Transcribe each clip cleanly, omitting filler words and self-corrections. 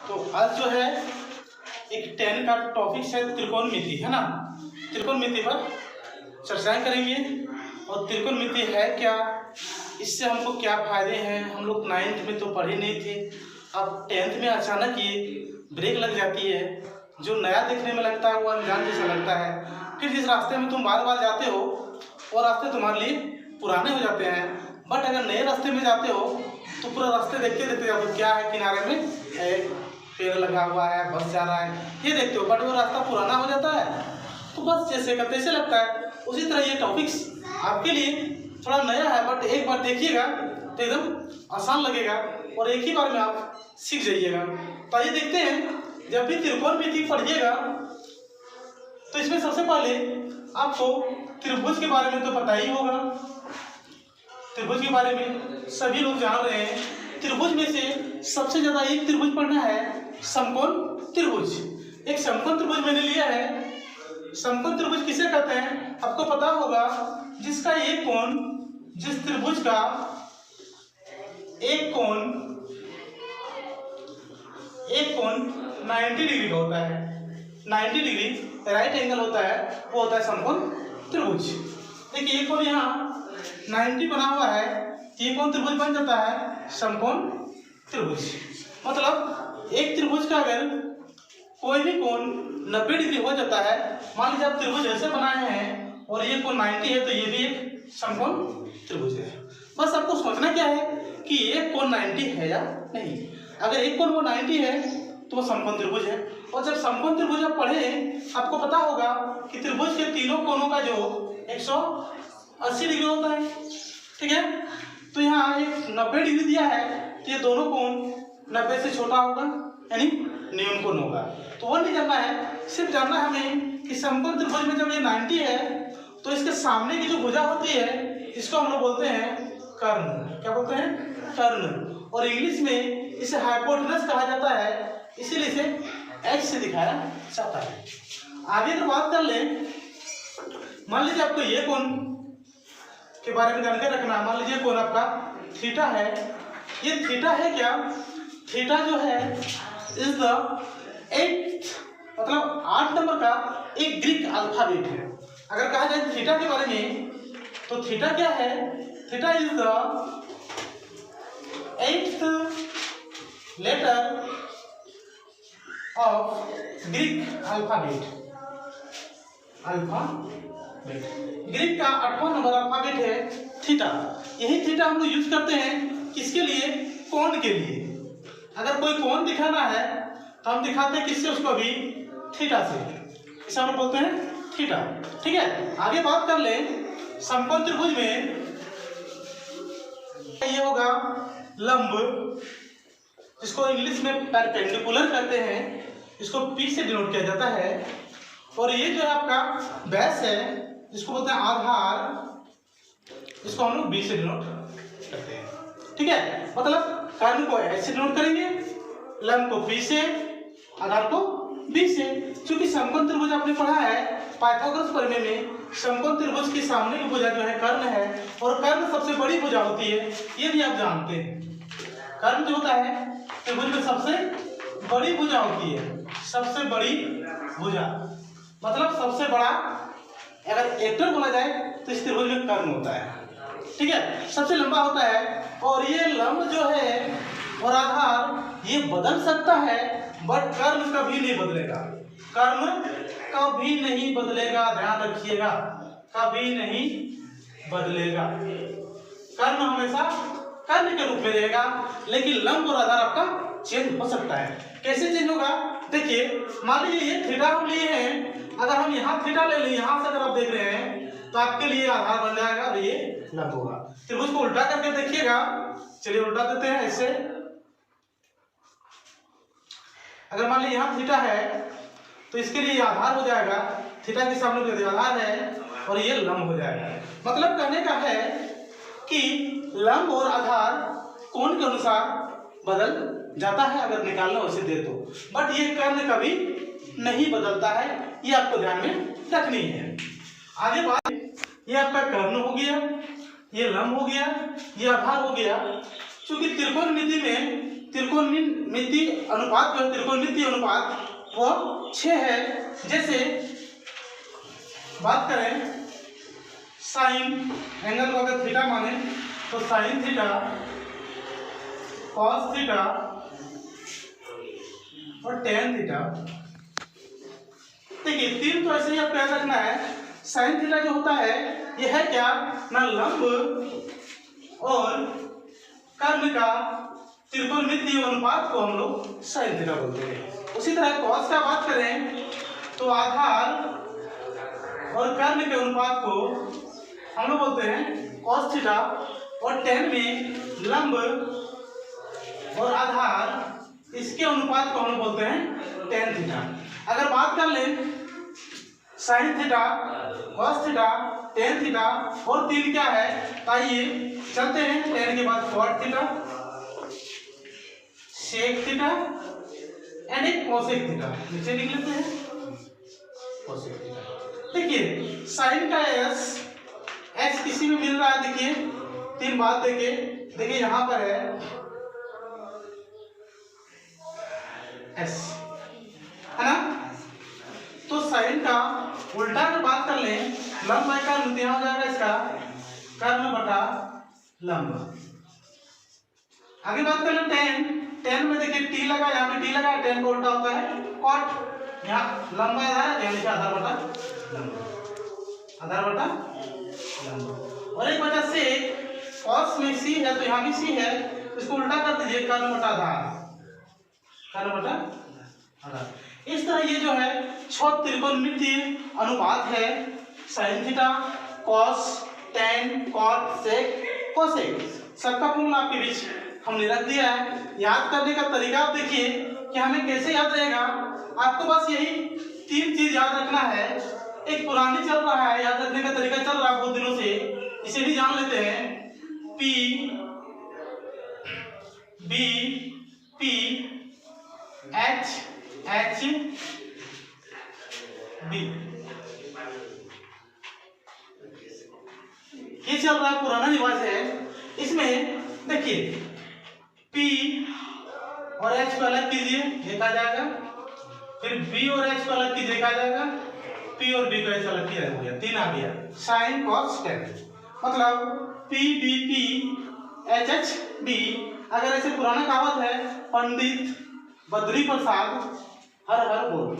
तो आज जो है एक 10 का टॉपिक है त्रिकोणमिति, है ना। त्रिकोणमिति पर चर्चाएं करेंगे और त्रिकोणमिति है क्या, इससे हमको क्या फायदे हैं। हम लोग 9th में तो पढ़े नहीं थे, अब 10th में अचानक ये ब्रेक लग जाती है। जो नया देखने में लगता है वो अनजान जैसा लगता है। फिर जिस रास्ते में तुम बार बार जाते हो वो रास्ते तुम्हारे लिए पुराने हो जाते हैं। बट अगर नए रास्ते में जाते हो तो पूरा रास्ते देखते देखते जाते हो, क्या है किनारे में है, पेड़ लगा हुआ है, बस जा रहा है, ये देखते हो। बट वो रास्ता पुराना हो जाता है तो बस जैसे का तैसे लगता है। उसी तरह ये टॉपिक्स आपके लिए थोड़ा नया है, बट एक बार देखिएगा तो एकदम आसान लगेगा और एक ही बार में आप सीख जाइएगा। तो आइए देखते हैं, जब भी त्रिकोणमिति पढ़िएगा तो इसमें सबसे पहले आपको त्रिभुज के बारे में तो पता ही होगा। त्रिभुज के बारे में सभी लोग जान रहे हैं। त्रिभुज में से सबसे ज्यादा एक त्रिभुज पढ़ना है, समकोण त्रिभुज। एक समकोण त्रिभुज मैंने लिया है। समकोण त्रिभुज किसे कहते हैं आपको पता होगा, जिसका एक कोण, जिस त्रिभुज का एक कोण 90 डिग्री का होता है, 90 डिग्री राइट एंगल होता है, वो होता है समकोण त्रिभुज। देखिए एक कोण यहाँ 90 बना हुआ है, ये कोण त्रिभुज बन जाता है समकोण त्रिभुज। मतलब एक त्रिभुज का अगर कोई भी कोण 90 डिग्री हो जाता है, मान लीजिए आप त्रिभुज ऐसे बनाए हैं और ये कोण 90 है, तो ये भी एक समकोण त्रिभुज है। बस आपको सोचना क्या है कि एक कोण 90 है या नहीं। अगर एक कोण वो 90 है तो वो समकोण त्रिभुज है। और जब समकोण त्रिभुज आप पढ़े, आपको पता होगा कि त्रिभुज के तीनों कोणों का जो 180 डिग्री होता है, ठीक है। तो यहाँ एक 90 डिग्री दिया है, तो ये दोनों कोण 90 से छोटा होगा, यानी न्यून कोण होगा। तो वो नहीं जानना है, सिर्फ जानना है हमें कि समकोण त्रिभुज में जब ये 90 है तो इसके सामने की जो भुजा होती है इसको हम लोग बोलते हैं कर्ण। क्या बोलते हैं? कर्ण। और इंग्लिश में इसे हाइपोटेनस कहा जाता है, इसीलिए इसे एच से दिखाया जाता है। आगे अगर बात कर ले, मान लीजिए आपको ये कोण के बारे में जानकारी रखना। मान लीजिए कोण आपका थीटा है। ये थीटा है क्या? थीटा जो है इज द 8th, मतलब 8 नंबर का एक ग्रीक अल्फाबेट है। अगर कहा जाए थीटा के बारे में तो थीटा क्या है? Theta is the 8th letter of Greek alphabet. Greek का 8वां नंबर अल्फाबेट है थीटा। यही थीटा हम लोग यूज करते हैं किसके लिए? कोण के लिए। अगर कोई कोण दिखाना है तो हम दिखाते हैं किससे? उसको भी थीटा से। इसे हम लोग बोलते हैं थीटा, ठीक है। आगे बात कर ले, समकोण त्रिभुज में ये होगा लंब, जिसको इंग्लिश में परपेंडिकुलर कहते हैं, इसको P से डिनोट किया जाता है। और ये जो है आपका बेस है, जिसको बोलते हैं आधार, इसको हम लोग B से डिनोट करते हैं, ठीक है। मतलब कर्ण को H से डिनोट करेंगे, लंब को P से, आधार को B से। क्योंकि समकोण त्रिभुज आपने पढ़ा है पाइथागोरस प्रमेय में, समकोण त्रिभुज की सामने की भुजा जो है कर्ण है, और कर्ण सबसे बड़ी भुजा होती है, ये भी आप जानते हैं। कर्ण जो होता है त्रिभुज में सबसे बड़ी भुजा होती है, सबसे बड़ी भुजा, मतलब सबसे बड़ा अगर एक्टर बोला जाए तो इस त्रिभुज में कर्ण होता है, ठीक है। सबसे लंबा होता है, और ये लंब जो है और आधार ये बदल सकता है, बट कर्ण कभी नहीं बदलेगा। कर्ण कभी नहीं बदलेगा, ध्यान रखिएगा, कभी नहीं बदलेगा। कर्ण हमेशा कर्ण के रूप में रहेगा, लेकिन लंब और आधार आपका चेंज हो सकता है। कैसे चेंज होगा? देखिए, मान लीजिए ये थीटा हम लिए हैं, अगर हम यहाँ थीटा ले लें, यहाँ से अगर आप देख रहे हैं तो आपके लिए आधार बन जाएगा और ये लंब होगा। त्रिभुज को उल्टा करके देखिएगा। चलिए उल्टा देते हैं इससे। अगर मान लीजिए यहाँ थीटा है तो इसके लिए आधार हो जाएगा, थीटा के सामने आधार है और ये लंब हो जाएगा। मतलब कहने का है कि लंब और आधार कोण के अनुसार बदल जाता है, अगर निकालना उसे दे तो। बट ये कर्ण कभी नहीं बदलता है, ये आपको ध्यान में रखनी है। आगे बात, ये आपका कर्ण हो गया, ये लंब हो गया, ये आधार हो गया। क्योंकि त्रिकोणमिति में त्रिकोणमिति अनुपात जो है, त्रिकोणमिति अनुपात वो 6 है। जैसे बात करें साइन एंगल को अगर थीटा माने तो साइन थीटा, कॉस थीटा और टेन थीटा। देखिए 3 तो ऐसे ही आपको याद रखना है। साइन थीटा जो होता है ये है क्या ना, लंब और कर्ण का त्रिकोणमितीय अनुपात को हम लोग साइन थीटा बोलते हैं। उसी तरह कॉस का बात करें तो आधार और कर्ण के अनुपात को हम लोग बोलते हैं कॉस थीटा, और टेन में लंब और आधार इसके अनुपात को हम लोग बोलते हैं टेन थीटा। अगर बात कर लें sign theta, cos theta, tan theta और 3 क्या है, आइए चलते हैं। टेन के बाद cot theta, sec theta and एक कोसेक थीटा, नीचे लिख लेते हैं कोसेक थीटा। देखिए साइन का एस किसी में मिल रहा है, देखिए 3 बात देखिए यहां पर है एस, है ना। तो साइन का उल्टा अगर बात कर लें, लंब बाई कर्ण, यहाँ हो जाएगा इसका कर्ण बटा लंब। आगे बात कर लें टेन में देखिए टी लगा, यहाँ पे टी लगा, टेन को उल्टा होता है कॉट। यहाँ लंबा आधार है, यहाँ आधार बटा लंब, आधार बटा लंब। और एक वजह से कॉस में सी है तो यहाँ भी सी है, इसको उल्टा कर दीजिए कर्ण बटा आधार, कर्ण बटा आधार। इस तरह ये जो है 6 त्रिकोणमितीय अनुपात है, sine theta, cos, tan, cot, sec, cosec, सबका फॉर्मूला आपके बीच हमने रख दिया है। याद करने का तरीका आप देखिए कि हमें कैसे याद रहेगा। आपको बस यही 3 चीज याद रखना है। एक पुरानी चल रहा है, याद रखने का तरीका चल रहा है बहुत दिनों से, इसे भी जान लेते हैं। P B P H H B, ये चल रहा है, पुराना रिवाज है। इसमें देखिए P और H को अलग कीजिए, देखा जाएगा, फिर B और H को अलग कीजिए, देखा जाएगा, P और B को ऐसा अलग किया हो गया, 3 आ गया, साइन कॉस टेन। मतलब P B P H H B। अगर ऐसे पुराना कहावत है, पंडित बद्री प्रसाद हर हर बोल,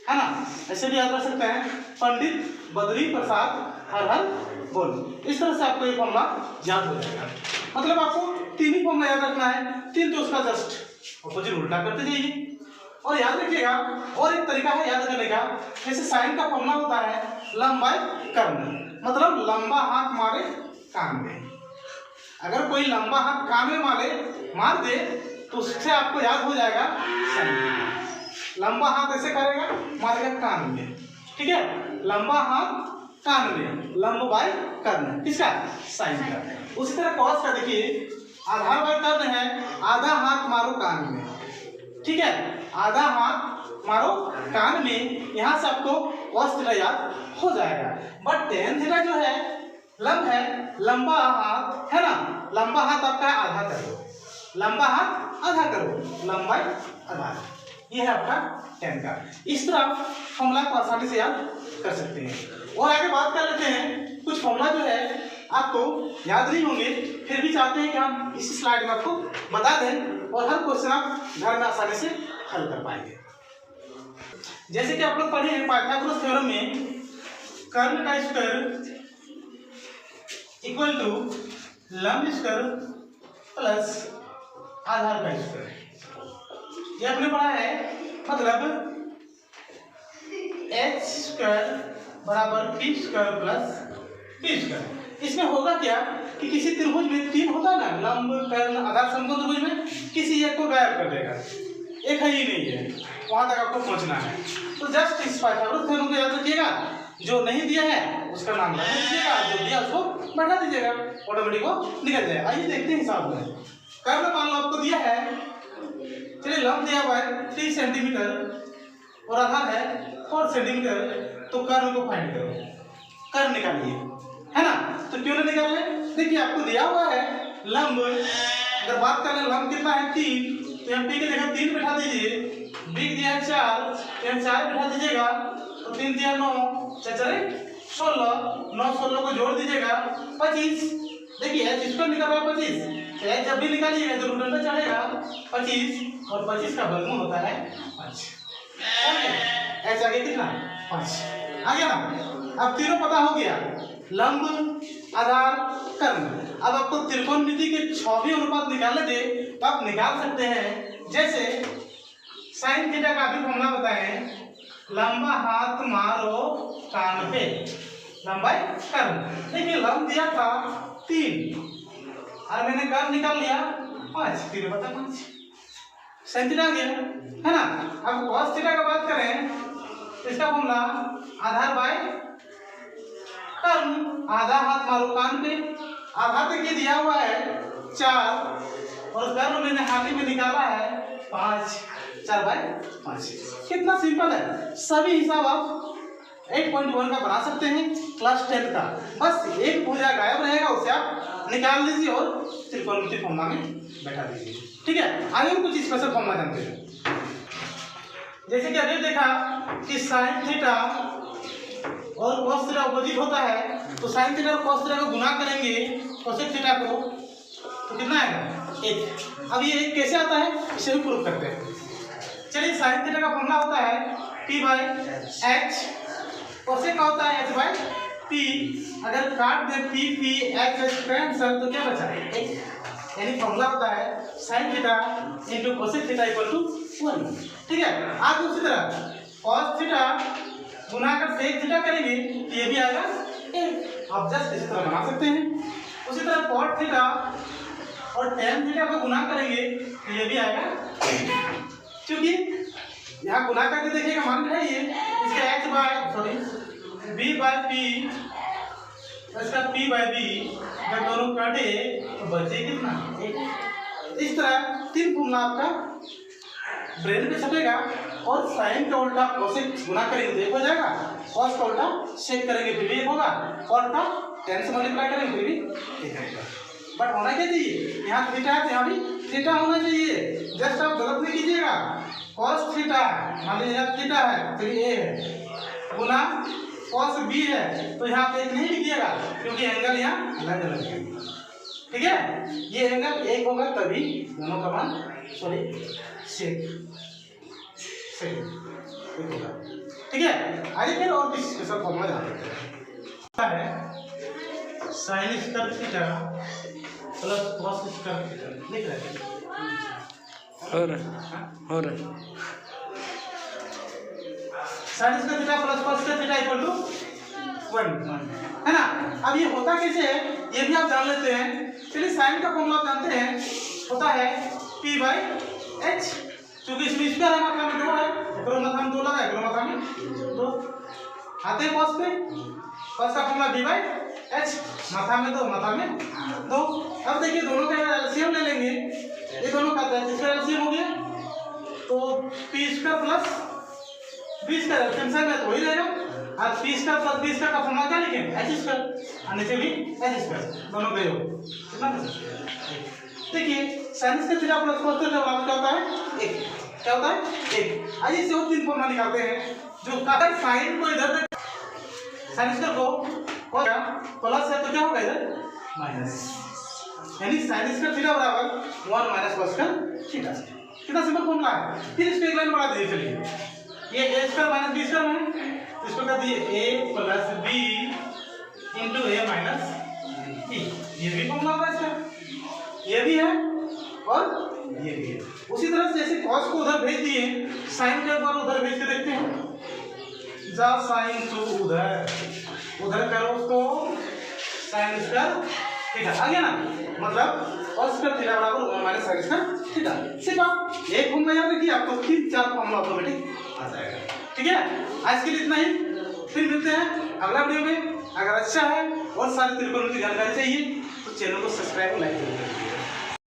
है ना, ऐसे भी याद रख सकते हैं, पंडित बद्री प्रसाद हर हर बोल। इस तरह से आपको ये फॉर्मूला याद हो जाएगा। मतलब आपको 3 ही फॉर्मूला याद रखना है, 3 तो उसका जस्ट अपोजिट उल्टा करते जाइए। और याद रखिएगा, और एक तरीका है याद करने का, जैसे साइन का फॉर्मूला होता है लंब बाय कर्ण, मतलब लंबा हाथ मारे कान में। अगर कोई लंबा हाथ कान में मार दे तो उससे आपको याद हो जाएगा साइन। लंबा हाथ ऐसे करेगा, मारेगा कान में, ठीक है, लंबा हाथ कान में, लंब बाय कर्ण, किसका, साइन का। उसी तरह कॉस का देखिए, आधार बाय कर्ण है, आधा हाथ मारो कान में, ठीक है, आधा हाथ मारो कान में, यहां से आपको कॉस थीटा याद हो जाएगा। बट टेन थीटा जो है लंब है, लंबा हाथ है ना, लंबा हाथ आपका आधा करो, लंबा हाथ आधा करो, लंबाई आधा, ये है आपका टेन का। इस तरह फॉर्मूला को आसानी से याद कर सकते हैं। और आगे बात कर लेते हैं, कुछ फॉर्मूला जो है आपको याद नहीं होंगे, फिर भी चाहते हैं कि हम इस स्लाइड में आपको बता दें और हर क्वेश्चन आप घर में आसानी से हल कर पाएंगे। जैसे कि आप लोग पढ़े हैं पाइथागोरस थ्योरम में, कर्ण का स्क्वायर इक्वल टू लंब स्क्वायर प्लस आधार का स्क्वायर, ये आपने पढ़ा है। मतलब एच स्क्वायर बराबर P square plus P square. इसमें होगा क्या कि किसी त्रिभुज में 3 होता है ना, लंब कर्ण आधार समकोण त्रिभुज में किसी एक को गायब कर देगा, एक है ही नहीं है, वहां तक आपको पहुंचना है। तो जस्ट इस पाइथागोरस थ्योरम को याद रखिएगा, जो नहीं दिया है उसका नाम लगा दीजिएगा, जो दिया उसको बैठा दीजिएगा, ऑटोमेटिक वो निकल जाएगा। आइए देखते हैं हिसाब में। कर्ण मान लो आपको दिया है, चलिए लंब दिया हुआ है 3 सेंटीमीटर और आधार है 4 सेंटीमीटर, तो कर्ण को फाइंड करो, कर्ण निकालिए, है ना। तो क्यों नहीं निकाल रहे, देखिए आपको दिया हुआ है लंब अगर बात करें लंब कितना है 3, तो यहाँ पी की जगह 3 बैठा दीजिए, बी की जगह 4, तो यहाँ 4 बैठा दीजिएगा, तो 3 दिया 9, 4 16, 9 16 को जोड़ दीजिएगा 25। देखिए एच स्क्वायर निकल रहा है 25, तो एच जब भी निकालिएगा तो रूट अंडर चढ़ेगा 25, और 25 का वर्गमूल होता है 5। एच आगे कितना 5 आ गया ना। अब तीनों पता हो गया, लंब, आधार, कर्ण। अब आपको त्रिकोणमिति के 6 भी अनुपात निकालने दे तो आप निकाल सकते हैं। जैसे साइन थीटा का भी फॉर्मूला बताएं, लंबा हाथ मारो कान पे, लंबाई कर्ण। देखिए लंब दिया था 3 और मैंने कर्ण निकाल लिया 5, 3 बटा 5, साइन थीटा आ गया, है ना। अब कॉस थीटा का बात करें, इसका फॉर्मूला आधार बाय कर्ण, आधा हाथ मारो कान पे, आधा तक ये दिया हुआ है 4 और कर्ण मैंने हाथी में निकाला है 5, 4/5। कितना सिंपल है। सभी हिसाब आप 8.1 का बना सकते हैं क्लास 10 का। बस एक भुजा गायब रहेगा, उसे आप निकाल लीजिए और त्रिकोणमिति फॉर्मूला में बैठा दीजिए। ठीक है, आगे कुछ स्पेशल फॉर्मूला जानते हैं। जैसे कि अभी देखा कि साइन थीटा और cos थीटा अपोजिट होता है, तो साइन थीटा और cos थीटा को गुना करेंगे कोसेक थीटा को, तो कितना आएगा 1। अब ये 1 कैसे आता है इसे भी प्रूव करते हैं। चलिए साइन थीटा का फॉर्मूला होता है p/h, कोसेक का होता है h/p। अगर काट दे p/h कैंसिल तो क्या बचा 1, यानी फॉर्मूला होता है sine theta into cosec theta equal to 1। ठीक है, आप उसी तरह cos थीटा गुना कर सेक थीटा करेंगे तो ये भी आएगा 1। आप जस्ट इसी तरह बना सकते हैं। उसी तरह cot थीटा और tan थीटा को गुना करेंगे तो ये भी आएगा 1। क्योंकि यहाँ गुना करके देखिएगा, मान लीजिए इसका b/p इसका p/b जब दोनों काटे तो बचे कितना 1। इस तरह 3 फॉर्मूला आपका ब्रेन पे छपेगा, और साइन का उल्टा कोसेक गुना करेंगे तो 1 हो जाएगा, कॉस का उल्टा सेक करेंगे फिर भी 1 होगा, कॉट का tan से मल्टीप्लाई करेंगे फिर भी 1 आएगा। बट होना क्या चाहिए, यहाँ थीटा है तो यहाँ भी थीटा होना चाहिए। जस्ट आप गलत नहीं कीजिएगा, cos थीटा मान लीजिए यहाँ थीटा है तो ये है, गुना cos b है तो यहाँ पे 1 नहीं लिखिएगा क्योंकि एंगल यहाँ अलग अलग है। ठीक है, ये एंगल 1 होगा तभी दोनों का मान सेक होगा। ठीक है, आइए फिर और किसी स्पेशल फॉर्मूला जानते हैं। Sine square theta plus cos square theta लिख रहे हैं, और sine square theta plus cos square theta equal to 1, है ना। अब ये होता कैसे है ये भी आप जान लेते हैं। चलिए साइन का फॉर्मूला आप जानते हैं, होता है p/h, क्योंकि इसमें स्क्वायर है, मात्रा में 2 है, एकरो मात्रा में 2 लगा, एकरो मात्रा में 2 आते हैं। cos पे cos का फॉर्मूला b/h, मात्रा में 2 मात्रा में 2। अब देखिए दोनों का एलसीएम ले लेंगे, ये दोनों का इसका एलसीएम हो गया तो p² प्लस b² एलसीएम से में तो वही रहेगा, और p² प्लस b² का फॉर्मूला क्या लिखेंगे h², और नीचे भी h², दोनों गए हो कितना। देखिए sign square theta plus cos theta बराबर क्या होता है 1, क्या होता है 1। आइए इसे और 3 फॉर्मूला निकालते हैं। जो अगर साइन को इधर साइन स्क्वायर को cos प्लस है तो क्या होगा इधर माइनस, यानी साइन स्क्वायर थीटा बराबर 1 माइनस cos स्क्वायर थीटा। कितना सिंपल फॉर्मूला है। फिर इसको एक लाइन बढ़ा दीजिए, चलिए ये a² माइनस b² है तो इसको कर दिए a plus b into a minus b। ये भी फॉर्मूला होगा इसका, ये भी है और ये भी है। उसी तरह से जैसे cos को उधर भेज दिए, साइन को एक बार उधर भेज के देखते हैं। जा साइन टू उधर करो उसको, साइन स्क्वायर थीटा आ गया ना, मतलब cos स्क्वायर थीटा बराबर 1 माइनस साइन स्क्वायर थीटा। सिर्फ आप एक फॉर्मूला याद रखिए, आपको 3-4 फॉर्मूला ऑटोमेटिक आ जाएगा। ठीक है, आज के लिए इतना ही, फिर मिलते हैं अगला वीडियो में। अगर अच्छा है और सारी त्रिकोणमिति जानकारी चाहिए तो चैनल को सब्सक्राइब और लाइक करिए।